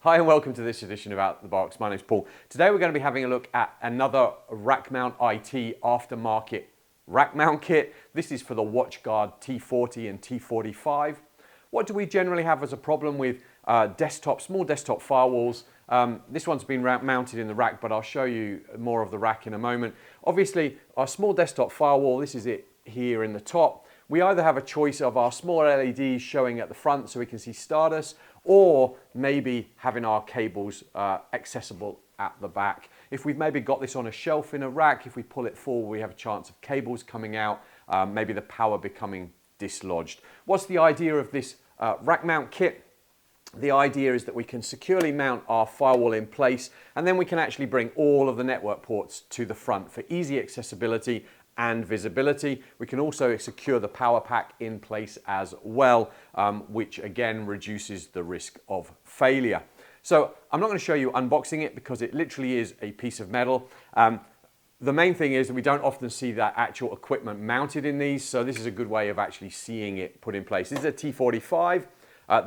Hi and welcome to this edition of Out the Box. My name's Paul. Today we're going to be having a look at another Rackmount.IT aftermarket rack mount kit. This is for the WatchGuard T40 and T45. What do we generally have as a problem with small desktop firewalls? This one's been mounted in the rack, but I'll show you more of the rack in a moment. Obviously, our small desktop firewall, this is it here in the top. We either have a choice of our small LEDs showing at the front so we can see status, or maybe having our cables accessible at the back. If we've maybe got this on a shelf in a rack, if we pull it forward, we have a chance of cables coming out, maybe the power becoming dislodged. What's the idea of this rack mount kit? The idea is that we can securely mount our firewall in place, and then we can actually bring all of the network ports to the front for easy accessibility and visibility. We can also secure the power pack in place as well, which again reduces the risk of failure. So I'm not going to show you unboxing it because it literally is a piece of metal. The main thing is that we don't often see that actual equipment mounted in these, so this is a good way of actually seeing it put in place. This is a T45.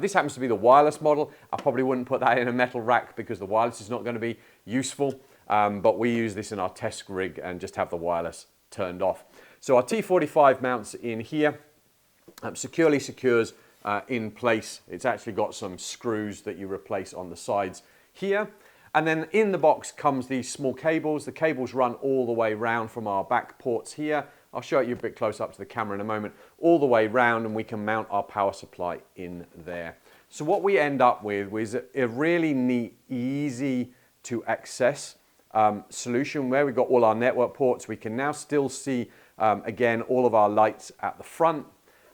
This happens to be the wireless model. I probably wouldn't put that in a metal rack because the wireless is not going to be useful, but we use this in our test rig and just have the wireless turned off. So our T45 mounts in here, securely secures in place. It's actually got some screws that you replace on the sides here. And then in the box comes these small cables. The cables run all the way round from our back ports here. I'll show you a bit close up to the camera in a moment, all the way round, and we can mount our power supply in there. So what we end up with is a really neat, easy to access solution where we've got all our network ports. We can now still see, again, all of our lights at the front.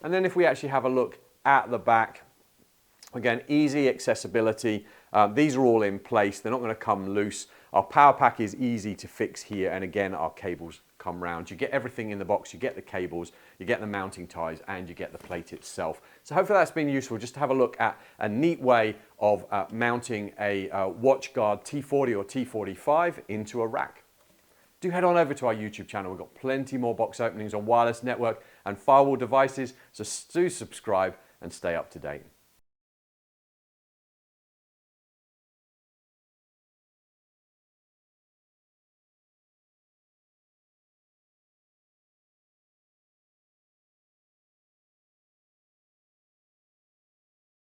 And then if we actually have a look at the back, again, easy accessibility. These are all in place. They're not going to come loose. Our power pack is easy to fix here. And again, our cables come round. You get everything in the box. You get the cables, you get the mounting ties, and you get the plate itself. So hopefully that's been useful just to have a look at a neat way of mounting a WatchGuard T40 or T45 into a rack. Do head on over to our YouTube channel. We've got plenty more box openings on wireless network and firewall devices. So do subscribe and stay up to date.